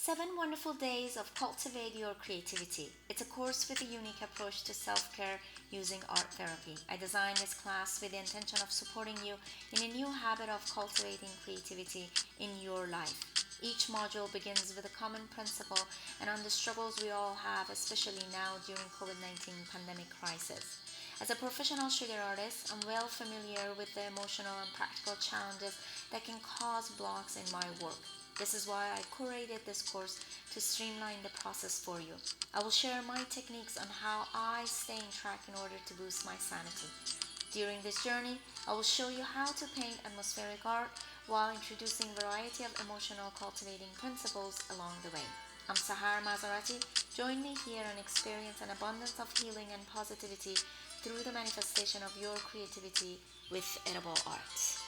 7 Wonderful Days of Cultivate Your Creativity. It's a course with a unique approach to self care using art therapy. I designed this class with the intention of supporting you in a new habit of cultivating creativity in your life. Each module begins with a common principle and on the struggles we all have, especially now during COVID-19 pandemic crisis. As a professional sugar artist, I'm well familiar with the emotional and practical challenges that can cause blocks in my work. This is why I curated this course to streamline the process for you. I will share my techniques on how I stay in track in order to boost my sanity. During this journey, I will show you how to paint atmospheric art while introducing a variety of emotional cultivating principles along the way. I'm Sahar Maserati. Join me here and experience an abundance of healing and positivity through the manifestation of your creativity with edible art.